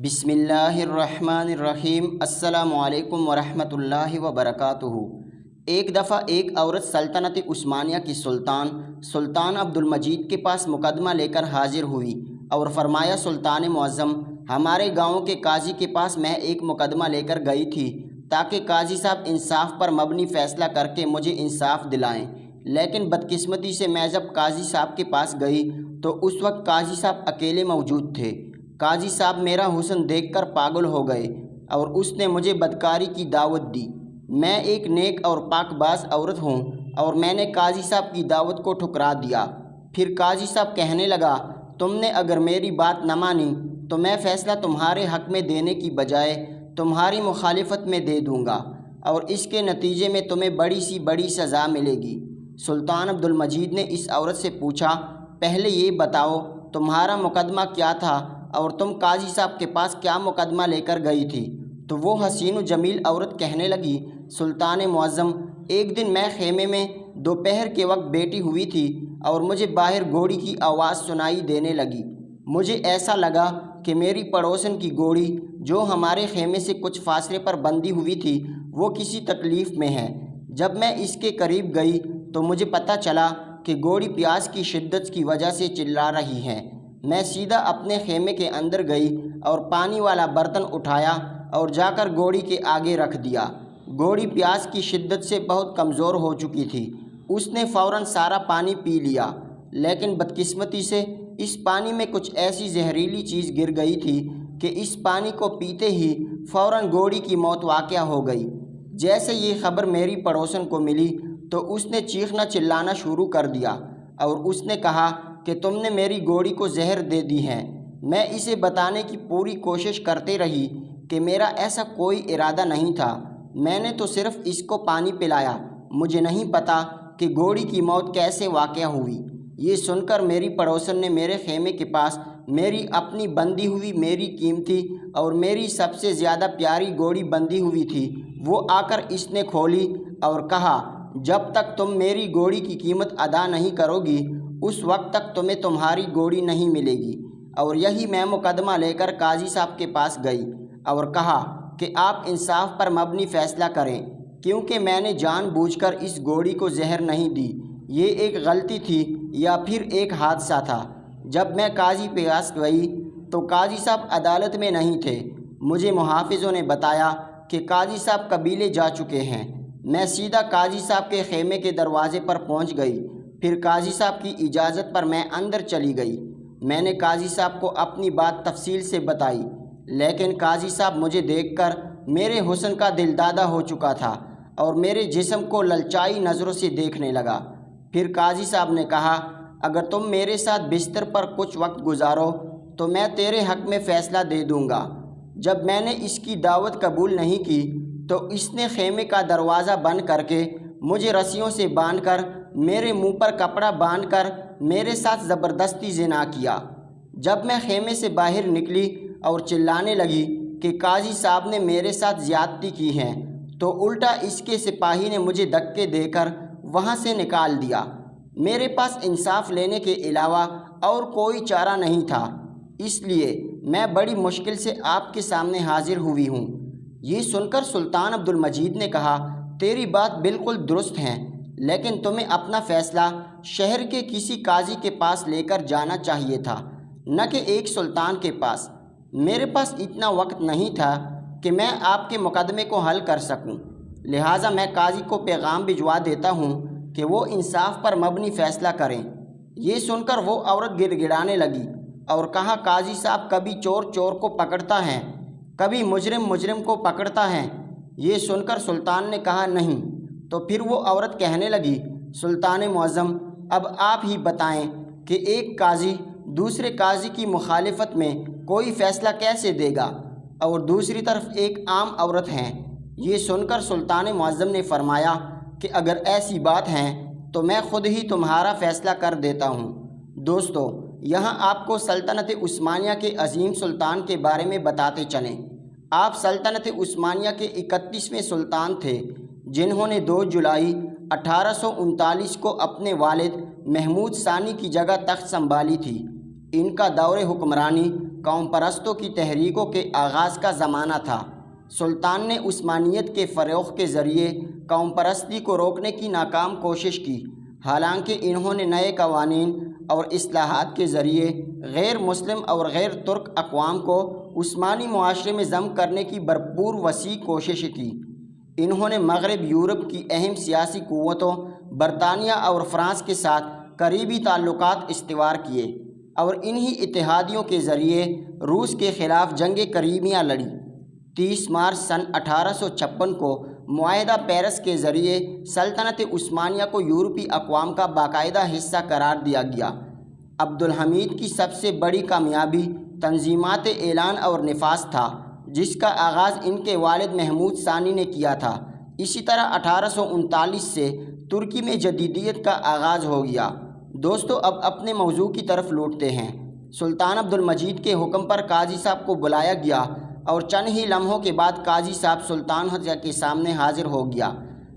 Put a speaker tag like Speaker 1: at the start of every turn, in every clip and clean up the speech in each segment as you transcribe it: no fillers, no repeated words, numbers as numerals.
Speaker 1: بسم اللہ الرحمن الرحیم۔ السلام علیکم ورحمۃ اللہ وبرکاتہ۔ ایک دفعہ ایک عورت سلطنت عثمانیہ کی سلطان عبد المجید کے پاس مقدمہ لے کر حاضر ہوئی اور فرمایا، سلطان معظم، ہمارے گاؤں کے قاضی کے پاس میں ایک مقدمہ لے کر گئی تھی تاکہ قاضی صاحب انصاف پر مبنی فیصلہ کر کے مجھے انصاف دلائیں، لیکن بدقسمتی سے میں جب قاضی صاحب کے پاس گئی تو اس وقت قاضی صاحب اکیلے موجود تھے۔ قاضی صاحب میرا حسن دیکھ کر پاگل ہو گئے اور اس نے مجھے بدکاری کی دعوت دی۔ میں ایک نیک اور پاک باز عورت ہوں اور میں نے قاضی صاحب کی دعوت کو ٹھکرا دیا۔ پھر قاضی صاحب کہنے لگا، تم نے اگر میری بات نہ مانی تو میں فیصلہ تمہارے حق میں دینے کی بجائے تمہاری مخالفت میں دے دوں گا اور اس کے نتیجے میں تمہیں بڑی سزا ملے گی۔ سلطان عبد المجید نے اس عورت سے پوچھا، پہلے یہ بتاؤ تمہارا مقدمہ کیا تھا اور تم قاضی صاحب کے پاس کیا مقدمہ لے کر گئی تھی؟ تو وہ حسین و جمیل عورت کہنے لگی، سلطان معظم، ایک دن میں خیمے میں دوپہر کے وقت بیٹھی ہوئی تھی اور مجھے باہر گھوڑی کی آواز سنائی دینے لگی۔ مجھے ایسا لگا کہ میری پڑوسن کی گھوڑی جو ہمارے خیمے سے کچھ فاصلے پر بندھی ہوئی تھی وہ کسی تکلیف میں ہے۔ جب میں اس کے قریب گئی تو مجھے پتہ چلا کہ گھوڑی پیاس کی شدت کی وجہ سے چلا رہی ہے۔ میں سیدھا اپنے خیمے کے اندر گئی اور پانی والا برتن اٹھایا اور جا کر گھوڑی کے آگے رکھ دیا۔ گھوڑی پیاس کی شدت سے بہت کمزور ہو چکی تھی۔ اس نے فوراً سارا پانی پی لیا، لیکن بدقسمتی سے اس پانی میں کچھ ایسی زہریلی چیز گر گئی تھی کہ اس پانی کو پیتے ہی فوراً گھوڑی کی موت واقع ہو گئی۔ جیسے یہ خبر میری پڑوسن کو ملی تو اس نے چیخنا چلانا شروع کر دیا اور اس نے کہا کہ تم نے میری گھوڑی کو زہر دے دی ہے۔ میں اسے بتانے کی پوری کوشش کرتے رہی کہ میرا ایسا کوئی ارادہ نہیں تھا، میں نے تو صرف اس کو پانی پلایا، مجھے نہیں پتا کہ گھوڑی کی موت کیسے واقع ہوئی۔ یہ سن کر میری پڑوسن نے میرے خیمے کے پاس میری اپنی بندھی ہوئی میری قیمتی اور میری سب سے زیادہ پیاری گھوڑی بندھی ہوئی تھی، وہ آ کر اس نے کھولی اور کہا، جب تک تم میری گھوڑی کی قیمت ادا نہیں کرو گی اس وقت تک تمہیں تمہاری گھوڑی نہیں ملے گی۔ اور یہی میں مقدمہ لے کر قاضی صاحب کے پاس گئی اور کہا کہ آپ انصاف پر مبنی فیصلہ کریں، کیونکہ میں نے جان بوجھ کر اس گھوڑی کو زہر نہیں دی، یہ ایک غلطی تھی یا پھر ایک حادثہ تھا۔ جب میں قاضی کے پاس گئی تو قاضی صاحب عدالت میں نہیں تھے۔ مجھے محافظوں نے بتایا کہ قاضی صاحب قبیلے جا چکے ہیں۔ میں سیدھا قاضی صاحب کے خیمے کے دروازے پر پہنچ گئی۔ پھر قاضی صاحب کی اجازت پر میں اندر چلی گئی۔ میں نے قاضی صاحب کو اپنی بات تفصیل سے بتائی، لیکن قاضی صاحب مجھے دیکھ کر میرے حسن کا دلدادہ ہو چکا تھا اور میرے جسم کو للچائی نظروں سے دیکھنے لگا۔ پھر قاضی صاحب نے کہا، اگر تم میرے ساتھ بستر پر کچھ وقت گزارو تو میں تیرے حق میں فیصلہ دے دوں گا۔ جب میں نے اس کی دعوت قبول نہیں کی تو اس نے خیمے کا دروازہ بند کر کے مجھے رسیوں سے باندھ کر میرے منہ پر کپڑا باندھ کر میرے ساتھ زبردستی زنا کیا۔ جب میں خیمے سے باہر نکلی اور چلانے لگی کہ قاضی صاحب نے میرے ساتھ زیادتی کی ہے تو الٹا اس کے سپاہی نے مجھے دھکے دے کر وہاں سے نکال دیا۔ میرے پاس انصاف لینے کے علاوہ اور کوئی چارہ نہیں تھا، اس لیے میں بڑی مشکل سے آپ کے سامنے حاضر ہوئی ہوں۔ یہ سن کر سلطان عبد المجید نے کہا، تیری بات بالکل درست ہے، لیکن تمہیں اپنا فیصلہ شہر کے کسی قاضی کے پاس لے کر جانا چاہیے تھا، نہ کہ ایک سلطان کے پاس۔ میرے پاس اتنا وقت نہیں تھا کہ میں آپ کے مقدمے کو حل کر سکوں، لہٰذا میں قاضی کو پیغام بھجوا دیتا ہوں کہ وہ انصاف پر مبنی فیصلہ کریں۔ یہ سن کر وہ عورت گڑ گڑانے لگی اور کہا، قاضی صاحب کبھی چور چور کو پکڑتا ہے، کبھی مجرم مجرم کو پکڑتا ہے۔ یہ سن کر سلطان نے کہا، نہیں۔ تو پھر وہ عورت کہنے لگی، سلطان معظم، اب آپ ہی بتائیں کہ ایک قاضی دوسرے قاضی کی مخالفت میں کوئی فیصلہ کیسے دے گا، اور دوسری طرف ایک عام عورت ہیں۔ یہ سن کر سلطان معظم نے فرمایا کہ اگر ایسی بات ہے تو میں خود ہی تمہارا فیصلہ کر دیتا ہوں۔ دوستو، یہاں آپ کو سلطنت عثمانیہ کے عظیم سلطان کے بارے میں بتاتے چلیں۔ آپ سلطنت عثمانیہ کے 31ویں سلطان تھے، جنہوں نے 2 جولائی 1839 کو اپنے والد محمود ثانی کی جگہ تخت سنبھالی تھی۔ ان کا دور حکمرانی قوم پرستوں کی تحریکوں کے آغاز کا زمانہ تھا۔ سلطان نے عثمانیت کے فروغ کے ذریعے قوم پرستی کو روکنے کی ناکام کوشش کی، حالانکہ انہوں نے نئے قوانین اور اصلاحات کے ذریعے غیر مسلم اور غیر ترک اقوام کو عثمانی معاشرے میں ضم کرنے کی بھرپور وسیع کوششیں کی۔ انہوں نے مغرب یورپ کی اہم سیاسی قوتوں برطانیہ اور فرانس کے ساتھ قریبی تعلقات استوار کیے اور انہی اتحادیوں کے ذریعے روس کے خلاف جنگ کریمیا لڑی۔ 30 مارچ سن 1856 کو معاہدہ پیرس کے ذریعے سلطنت عثمانیہ کو یورپی اقوام کا باقاعدہ حصہ قرار دیا گیا۔ عبدالحمید کی سب سے بڑی کامیابی تنظیمات اعلان اور نفاذ تھا، جس کا آغاز ان کے والد محمود ثانی نے کیا تھا۔ اسی طرح 1839 سے ترکی میں جدیدیت کا آغاز ہو گیا۔ دوستو، اب اپنے موضوع کی طرف لوٹتے ہیں۔ سلطان عبدالمجید کے حکم پر قاضی صاحب کو بلایا گیا اور چند ہی لمحوں کے بعد قاضی صاحب سلطان کے سامنے حاضر ہو گیا۔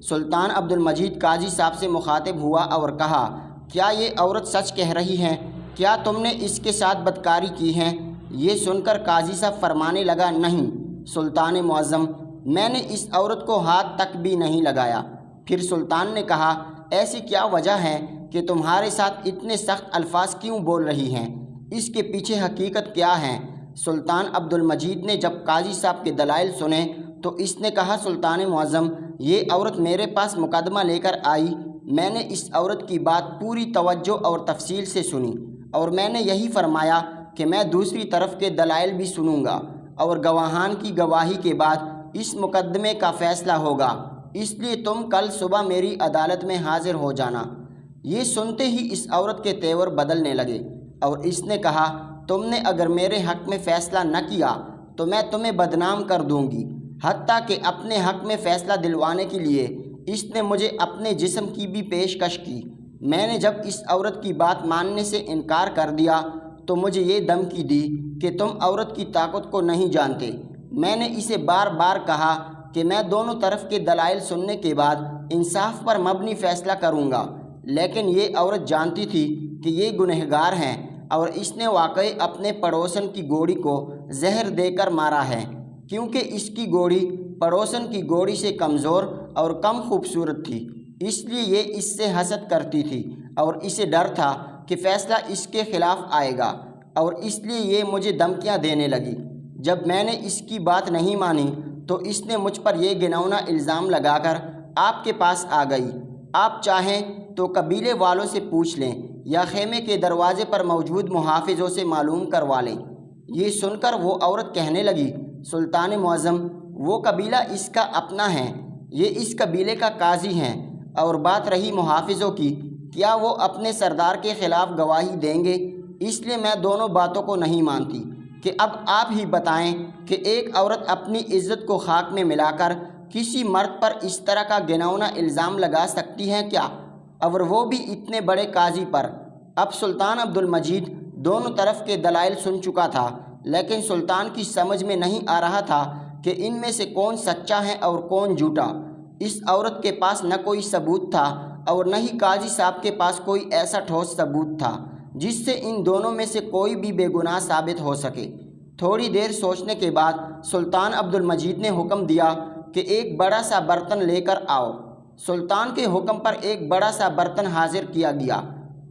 Speaker 1: سلطان عبدالمجید قاضی صاحب سے مخاطب ہوا اور کہا، کیا یہ عورت سچ کہہ رہی ہے؟ کیا تم نے اس کے ساتھ بدکاری کی ہے؟ یہ سن کر قاضی صاحب فرمانے لگا، نہیں سلطان معظم، میں نے اس عورت کو ہاتھ تک بھی نہیں لگایا۔ پھر سلطان نے کہا، ایسی کیا وجہ ہے کہ تمہارے ساتھ اتنے سخت الفاظ کیوں بول رہی ہیں؟ اس کے پیچھے حقیقت کیا ہے؟ سلطان عبدالمجید نے جب قاضی صاحب کے دلائل سنے تو اس نے کہا، سلطان معظم، یہ عورت میرے پاس مقدمہ لے کر آئی۔ میں نے اس عورت کی بات پوری توجہ اور تفصیل سے سنی اور میں نے یہی فرمایا کہ میں دوسری طرف کے دلائل بھی سنوں گا اور گواہان کی گواہی کے بعد اس مقدمے کا فیصلہ ہوگا، اس لیے تم کل صبح میری عدالت میں حاضر ہو جانا۔ یہ سنتے ہی اس عورت کے تیور بدلنے لگے اور اس نے کہا، تم نے اگر میرے حق میں فیصلہ نہ کیا تو میں تمہیں بدنام کر دوں گی۔ حتیٰ کہ اپنے حق میں فیصلہ دلوانے کے لیے اس نے مجھے اپنے جسم کی بھی پیشکش کی۔ میں نے جب اس عورت کی بات ماننے سے انکار کر دیا تو مجھے یہ دھمکی دی کہ تم عورت کی طاقت کو نہیں جانتے۔ میں نے اسے بار بار کہا کہ میں دونوں طرف کے دلائل سننے کے بعد انصاف پر مبنی فیصلہ کروں گا، لیکن یہ عورت جانتی تھی کہ یہ گنہگار ہیں اور اس نے واقعی اپنے پڑوسن کی گھوڑی کو زہر دے کر مارا ہے، کیونکہ اس کی گھوڑی پڑوسن کی گھوڑی سے کمزور اور کم خوبصورت تھی، اس لیے یہ اس سے حسد کرتی تھی اور اسے ڈر تھا کہ فیصلہ اس کے خلاف آئے گا اور اس لیے یہ مجھے دھمکیاں دینے لگی۔ جب میں نے اس کی بات نہیں مانی تو اس نے مجھ پر یہ گھناؤنا الزام لگا کر آپ کے پاس آ گئی۔ آپ چاہیں تو قبیلے والوں سے پوچھ لیں یا خیمے کے دروازے پر موجود محافظوں سے معلوم کروا لیں۔ یہ سن کر وہ عورت کہنے لگی، سلطان معظم، وہ قبیلہ اس کا اپنا ہے، یہ اس قبیلے کا قاضی ہیں، اور بات رہی محافظوں کی، کیا وہ اپنے سردار کے خلاف گواہی دیں گے؟ اس لیے میں دونوں باتوں کو نہیں مانتی کہ اب آپ ہی بتائیں کہ ایک عورت اپنی عزت کو خاک میں ملا کر کسی مرد پر اس طرح کا گھناؤنا الزام لگا سکتی ہے کیا؟ اور وہ بھی اتنے بڑے قاضی پر۔ اب سلطان عبدالمجید دونوں طرف کے دلائل سن چکا تھا، لیکن سلطان کی سمجھ میں نہیں آ رہا تھا کہ ان میں سے کون سچا ہے اور کون جھوٹا۔ اس عورت کے پاس نہ کوئی ثبوت تھا اور نہ ہی قاضی صاحب کے پاس کوئی ایسا ٹھوس ثبوت تھا جس سے ان دونوں میں سے کوئی بھی بے گناہ ثابت ہو سکے۔ تھوڑی دیر سوچنے کے بعد سلطان عبدالمجید نے حکم دیا کہ ایک بڑا سا برتن لے کر آؤ۔ سلطان کے حکم پر ایک بڑا سا برتن حاضر کیا گیا۔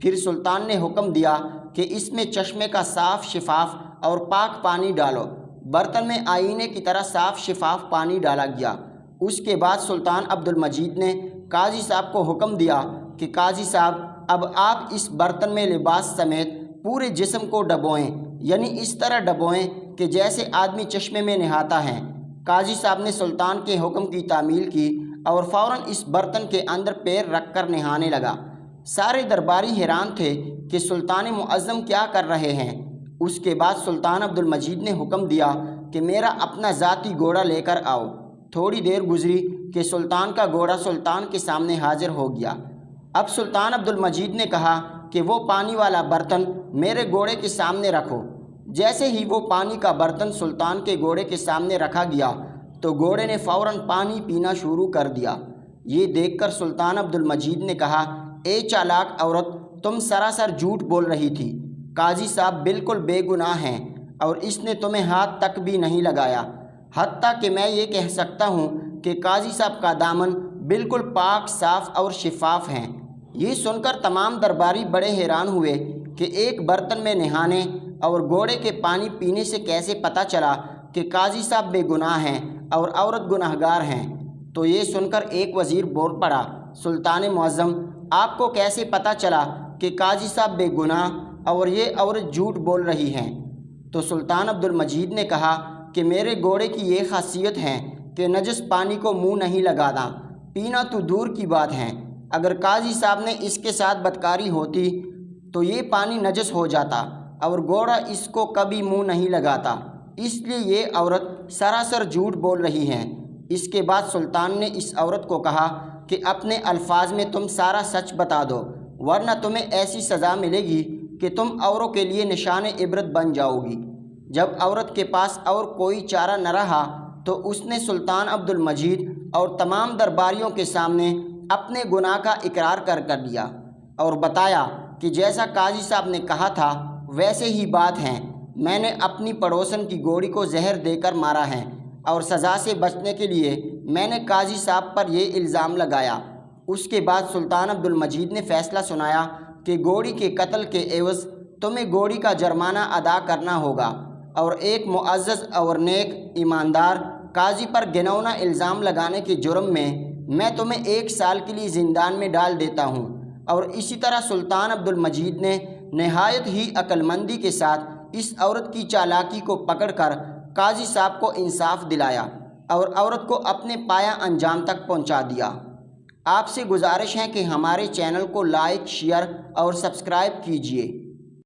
Speaker 1: پھر سلطان نے حکم دیا کہ اس میں چشمے کا صاف شفاف اور پاک پانی ڈالو۔ برتن میں آئینے کی طرح صاف شفاف پانی ڈالا گیا۔ اس کے بعد سلطان عبدالمجید نے قاضی صاحب کو حکم دیا کہ قاضی صاحب، اب آپ اس برتن میں لباس سمیت پورے جسم کو ڈبوئیں، یعنی اس طرح ڈبوئیں کہ جیسے آدمی چشمے میں نہاتا ہے۔ قاضی صاحب نے سلطان کے حکم کی تعمیل کی اور فوراً اس برتن کے اندر پیر رکھ کر نہانے لگا۔ سارے درباری حیران تھے کہ سلطان معظم کیا کر رہے ہیں۔ اس کے بعد سلطان عبدالمجید نے حکم دیا کہ میرا اپنا ذاتی گھوڑا لے کر آؤ۔ تھوڑی دیر گزری کہ سلطان کا گھوڑا سلطان کے سامنے حاضر ہو گیا۔ اب سلطان عبدالمجید نے کہا کہ وہ پانی والا برتن میرے گھوڑے کے سامنے رکھو۔ جیسے ہی وہ پانی کا برتن سلطان کے گھوڑے کے سامنے رکھا گیا تو گھوڑے نے فوراً پانی پینا شروع کر دیا۔ یہ دیکھ کر سلطان عبدالمجید نے کہا، اے چالاک عورت، تم سراسر جھوٹ بول رہی تھی۔ قاضی صاحب بالکل بے گناہ ہیں اور اس نے تمہیں ہاتھ تک بھی نہیں لگایا، حتیٰ کہ میں یہ کہہ سکتا ہوں کہ قاضی صاحب کا دامن بالکل پاک، صاف اور شفاف ہیں۔ یہ سن کر تمام درباری بڑے حیران ہوئے کہ ایک برتن میں نہانے اور گھوڑے کے پانی پینے سے کیسے پتہ چلا کہ قاضی صاحب بے گناہ ہیں اور عورت گناہگار ہیں۔ تو یہ سن کر ایک وزیر بول پڑا، سلطان معظم، آپ کو کیسے پتہ چلا کہ قاضی صاحب بے گناہ اور یہ عورت جھوٹ بول رہی ہیں؟ تو سلطان عبد المجید نے کہا کہ میرے گھوڑے کی یہ خاصیت ہے کہ نجس پانی کو منہ نہیں لگانا، پینا تو دور کی بات ہے۔ اگر قاضی صاحب نے اس کے ساتھ بدکاری ہوتی تو یہ پانی نجس ہو جاتا، اور گھوڑا اس کو کبھی منہ نہیں لگاتا، اس لیے یہ عورت سراسر جھوٹ بول رہی ہے۔ اس کے بعد سلطان نے اس عورت کو کہا کہ اپنے الفاظ میں تم سارا سچ بتا دو، ورنہ تمہیں ایسی سزا ملے گی کہ تم اوروں کے لیے نشان عبرت بن جاؤ گی۔ جب عورت کے پاس اور کوئی چارہ نہ رہا تو اس نے سلطان عبد المجید اور تمام درباریوں کے سامنے اپنے گناہ کا اقرار کر دیا اور بتایا کہ جیسا قاضی صاحب نے کہا تھا ویسے ہی بات ہے، میں نے اپنی پڑوسن کی گھوڑی کو زہر دے کر مارا ہے، اور سزا سے بچنے کے لیے میں نے قاضی صاحب پر یہ الزام لگایا۔ اس کے بعد سلطان عبد المجید نے فیصلہ سنایا کہ گھوڑی کے قتل کے عوض تمہیں گھوڑی کا جرمانہ ادا کرنا ہوگا، اور ایک معزز اور نیک ایماندار قاضی پر گھناؤنا الزام لگانے کے جرم میں تمہیں 1 سال کے لیے زندان میں ڈال دیتا ہوں۔ اور اسی طرح سلطان عبد المجید نے نہایت ہی عقل مندی کے ساتھ اس عورت کی چالاکی کو پکڑ کر قاضی صاحب کو انصاف دلایا اور عورت کو اپنے پایہ انجام تک پہنچا دیا۔ آپ سے گزارش ہے کہ ہمارے چینل کو لائک، شیئر اور سبسکرائب کیجیے۔